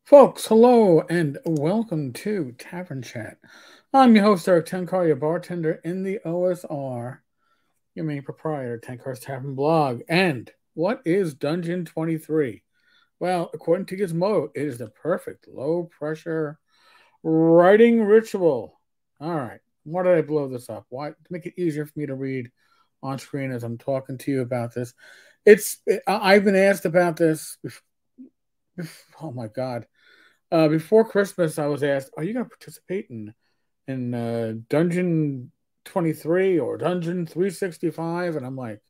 Folks, hello and welcome to Tavern Chat. I'm your host, Eric Tenkar, your bartender in the OSR, your main proprietor, Tenkar's Tavern blog. And what is Dungeon 23? Well, according to Gizmodo, it is the perfect low pressure writing ritual. All right, why did I blow this up? Why? To make it easier for me to read on screen as I'm talking to you about this. I've been asked about this. Oh my God. Before Christmas, I was asked, "Are you going to participate in Dungeon 23 or Dungeon 365?" And I'm like,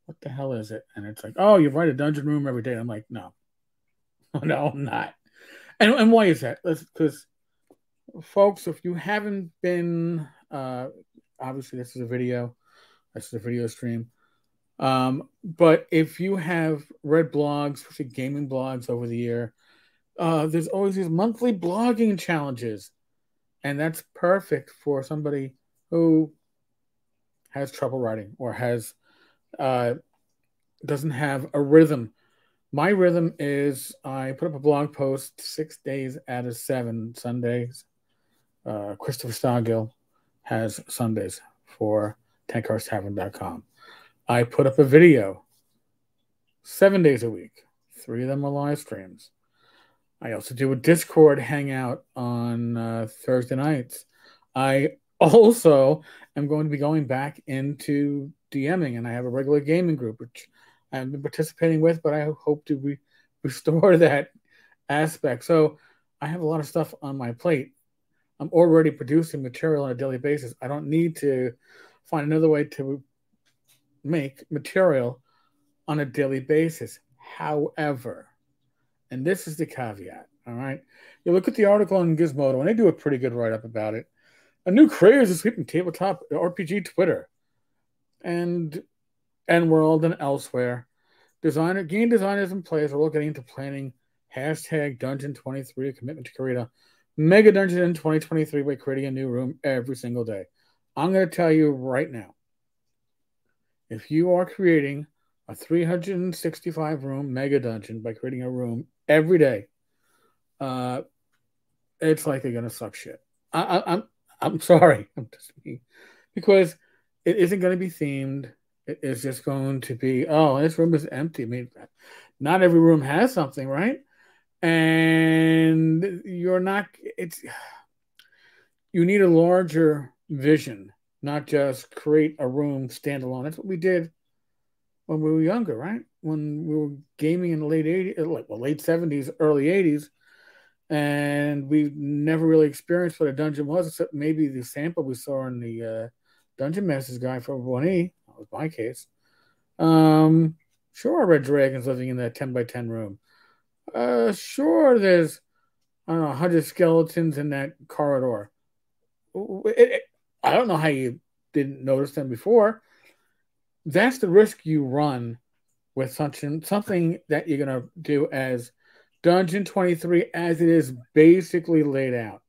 "What the hell is it?" And it's like, "Oh, you write a dungeon room every day." I'm like, "No, no, I'm not." And why is that? Because, folks, if you haven't been, obviously this is a video, this is a video stream. But if you have read blogs, especially gaming blogs over the year, there's always these monthly blogging challenges. And that's perfect for somebody who has trouble writing or has uh, doesn't have a rhythm. My rhythm is I put up a blog post 6 days out of 7 Sundays. Christopher Stoggill has Sundays for tankarstavern.com. I put up a video 7 days a week. 3 of them are live streams. I also do a Discord hangout on Thursday nights. I also am going to be going back into DMing, and I have a regular gaming group, which I've been participating with, but I hope to restore that aspect. So I have a lot of stuff on my plate. I'm already producing material on a daily basis. I don't need to find another way to make material on a daily basis. However, and this is the caveat, all right? You look at the article on Gizmodo, and they do a pretty good write up about it. A new craze is sweeping tabletop RPG Twitter and world and elsewhere. Game designers and players are all getting into planning hashtag Dungeon 23, a commitment to create a mega dungeon in 2023 by creating a new room every single day. I'm going to tell you right now, if you are creating a 365 room mega dungeon by creating a room every day, uh, it's likely going to suck shit. I'm sorry, I'm just because it isn't going to be themed. It is just going to be, oh, this room is empty. I mean, not every room has something, right? And you're not. It's you need a larger vision, not just create a room standalone. That's what we did when we were younger, right? When we were gaming in the late 80s, late 70s, early 80s, and we never really experienced what a dungeon was, except maybe the sample we saw in the Dungeon Master's Guide for 1E. That was my case. Um, sure, Red Dragon's living in that 10 by 10 room. Sure, there's, I don't know, 100 skeletons in that corridor. I don't know how you didn't notice them before. That's the risk you run with something that you're going to do as Dungeon 23 as it is basically laid out.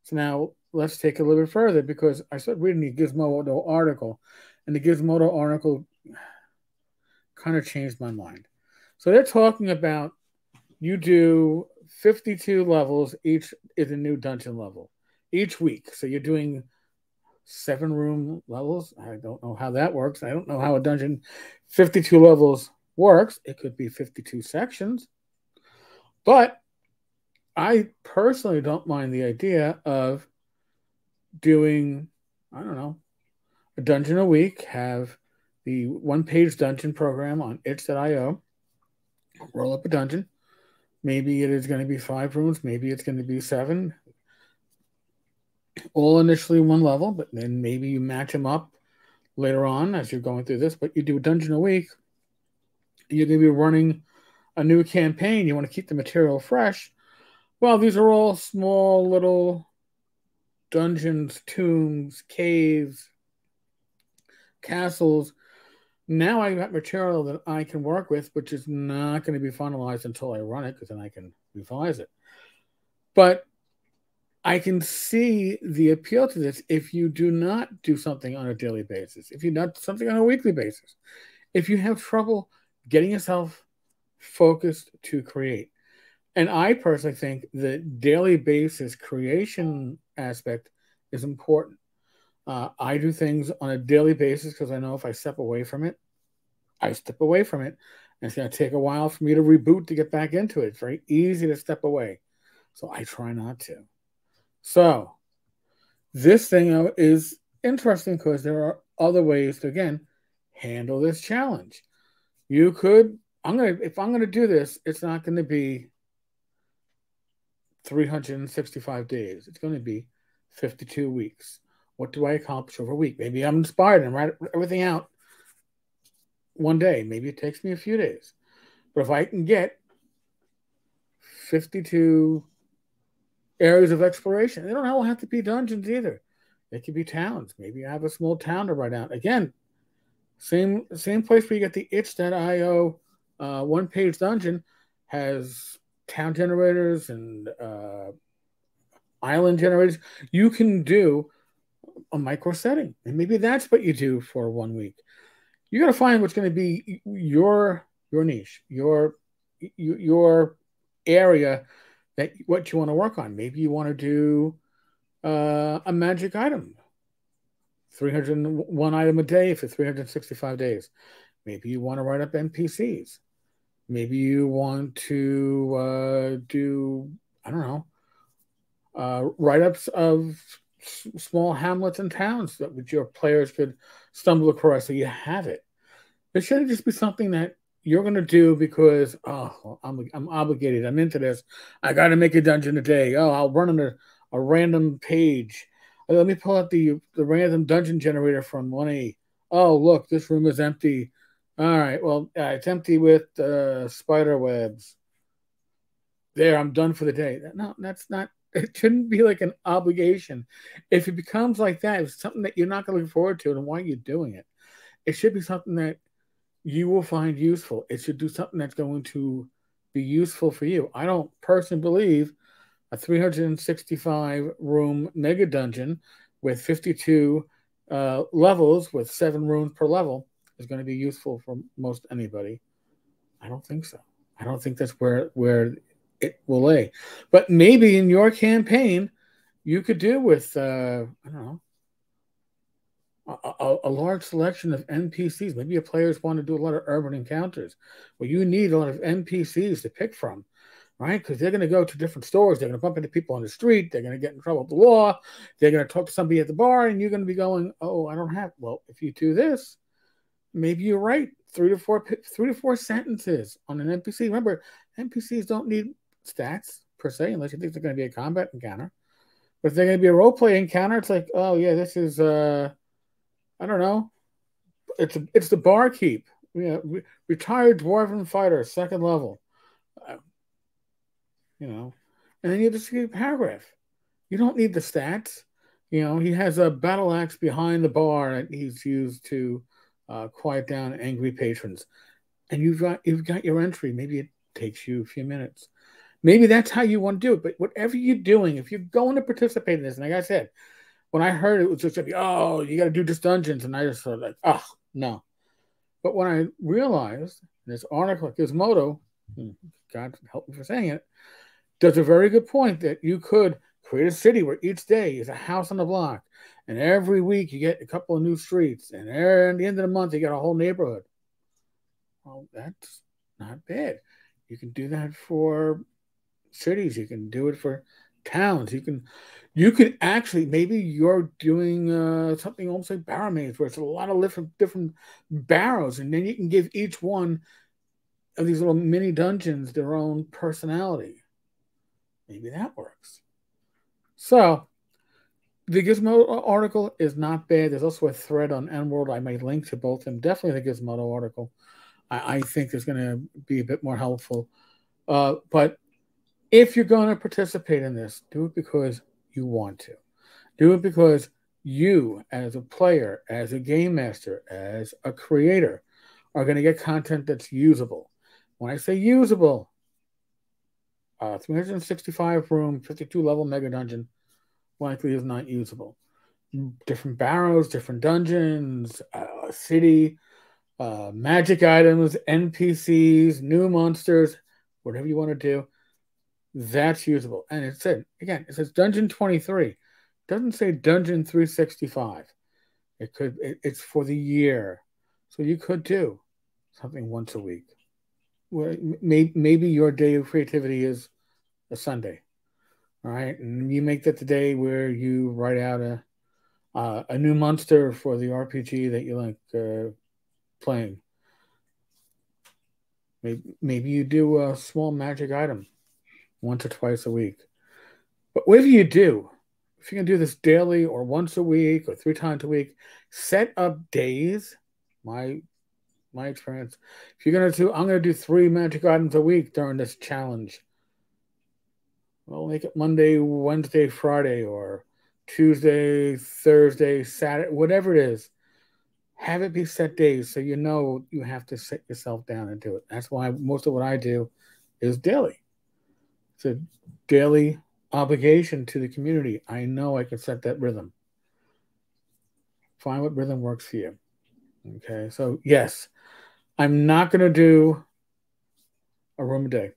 So now let's take it a little bit further because I started reading the Gizmodo article, and the Gizmodo article kind of changed my mind. So they're talking about you do 52 levels, each is a new dungeon level each week. So you're doing 7 room levels. I don't know how that works. I don't know how a dungeon 52 levels works. It could be 52 sections. But I personally don't mind the idea of doing, I don't know, a dungeon a week, have the 1 page dungeon program on itch.io, roll up a dungeon. Maybe it is going to be 5 rooms, maybe it's going to be 7, all initially 1 level, but then maybe you match them up later on as you're going through this. But you do a dungeon a week, you're going to be running a new campaign, you want to keep the material fresh. Well, these are all small little dungeons, tombs, caves, castles. Now I got material that I can work with, which is not going to be finalized until I run it, because then I can revise it. But I can see the appeal to this if you do not do something on a daily basis, if you not something on a weekly basis, if you have trouble getting yourself focused to create. And I personally think the daily basis creation aspect is important. I do things on a daily basis because I know if I step away from it, I step away from it. And it's going to take a while for me to reboot to get back into it. It's very easy to step away. So I try not to. So this thing is interesting because there are other ways to, again, handle this challenge. You could, if I'm going to do this, it's not going to be 365 days. It's going to be 52 weeks. What do I accomplish over a week? Maybe I'm inspired and write everything out one day. Maybe it takes me a few days. But if I can get 52 areas of exploration, they don't all have to be dungeons either. They could be towns. Maybe I have a small town to write out. Again, same place where you get the itch.io one-page dungeon has town generators and island generators. You can do a micro setting, and maybe that's what you do for 1 week. You got to find what's going to be your niche, your area, that what you want to work on. Maybe you want to do a magic item, 301 item a day for 365 days. Maybe you want to write up NPCs. Maybe you want to do, I don't know, write-ups of small hamlets and towns that which your players could stumble across, so you have it. It shouldn't just be something that you're going to do because, oh, I'm obligated. I'm into this. I got to make a dungeon a day. Oh, I'll run on a random page. Let me pull out the random dungeon generator from 1A. Oh, look, this room is empty. All right, well, it's empty with spider webs. There, I'm done for the day. No, that's not. It shouldn't be like an obligation. If it becomes like that, it's something that you're not going to look forward to, then why are you doing it? It should be something that you will find useful. It should do something that's going to be useful for you. I don't personally believe a 365 room mega dungeon with 52 levels with 7 rooms per level is going to be useful for most anybody. I don't think so. I don't think that's where it will lay. But maybe in your campaign, you could do with I don't know, a large selection of NPCs. Maybe your players want to do a lot of urban encounters. Well, you need a lot of NPCs to pick from, right? Because they're going to go to different stores. They're going to bump into people on the street. They're going to get in trouble with the law. They're going to talk to somebody at the bar, and you're going to be going, "Oh, I don't have." Well, if you do this, maybe you write 3 to 4 sentences on an NPC. Remember, NPCs don't need stats per se, unless you think they're going to be a combat encounter. But if they're going to be a role play encounter, it's like, oh yeah, this is I don't know. It's the barkeep. Retired dwarven fighter, 2nd level. Uh, and then you just get a paragraph. You don't need the stats. He has a battle axe behind the bar that he's used to quiet down angry patrons. And you've got your entry. Maybe it takes you a few minutes. Maybe that's how you want to do it. But whatever you're doing, if you're going to participate in this, and like I said, when I heard it was just like, oh, you got to do just dungeons, and I just thought like, oh, no. But when I realized this article, Gizmodo, God help me for saying it, does a very good point that you could create a city where each day is a house on the block, and every week you get a couple of new streets, and at the end of the month you got a whole neighborhood. Well, that's not bad. You can do that for cities. You can do it for towns. You can actually, maybe you're doing something almost like barrowmaze, where it's a lot of different barrows, and then you can give each one of these little mini dungeons their own personality. Maybe that works. So the Gizmodo article is not bad. There's also a thread on N-World. I might link to both of them. Definitely the Gizmodo article. I think is going to be a bit more helpful. But if you're going to participate in this, do it because you want to. Do it because you, as a player, as a game master, as a creator, are going to get content that's usable. When I say usable, 365 room, 52 level mega dungeon likely is not usable. Different barrows, different dungeons, city, magic items, NPCs, new monsters, whatever you want to do. That's usable. And it said, again, it says Dungeon 23. It doesn't say Dungeon 365. It's for the year. So you could do something once a week. Well, maybe your day of creativity is a Sunday. All right. And you make that the day where you write out a new monster for the RPG that you like playing. Maybe you do a small magic item once or twice a week. But whatever you do, if you can do this daily or once a week or 3 times a week, set up days. My experience. If you're gonna do, I'm gonna do 3 magic items a week during this challenge. Well, make it Monday, Wednesday, Friday, or Tuesday, Thursday, Saturday, whatever it is. Have it be set days so you know you have to sit yourself down and do it. That's why most of what I do is daily. It's a daily obligation to the community. I know I can set that rhythm. Find what rhythm works for you. Okay, so yes, I'm not going to do a room a day.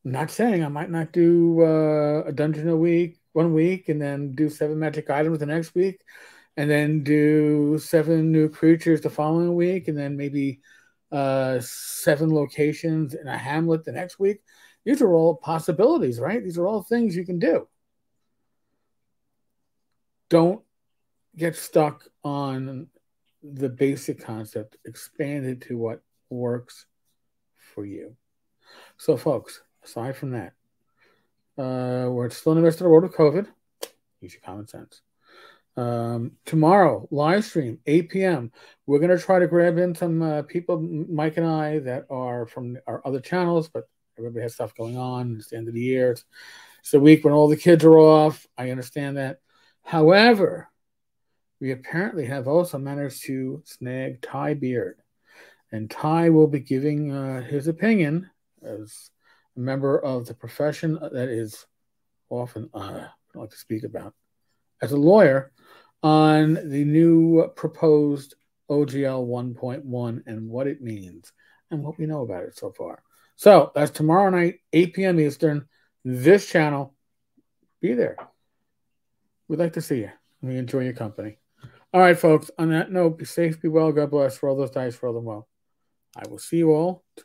I'm not saying I might not do a dungeon a week, 1 week, and then do 7 magic items the next week, and then do 7 new creatures the following week, and then maybe 7 locations in a hamlet the next week. These are all possibilities, right? These are all things you can do. Don't get stuck on the basic concept. Expand it to what works for you. So, folks, aside from that, we're still in the midst of the world of COVID. Use your common sense. Tomorrow, live stream, 8 p.m. We're going to try to grab in some people, Mike and I, that are from our other channels, but everybody has stuff going on. It's the end of the year. It's the week when all the kids are off. I understand that. However, we apparently have also managed to snag Ty Beard. And Ty will be giving his opinion as a member of the profession that is often, I don't like to speak about, as a lawyer on the new proposed OGL 1.1 and what it means and what we know about it so far. So that's tomorrow night, 8 p.m. Eastern, this channel. Be there. We'd like to see you. We enjoy your company. All right, folks. On that note, be safe, be well. God bless. Roll those dice, roll them well. I will see you all tomorrow.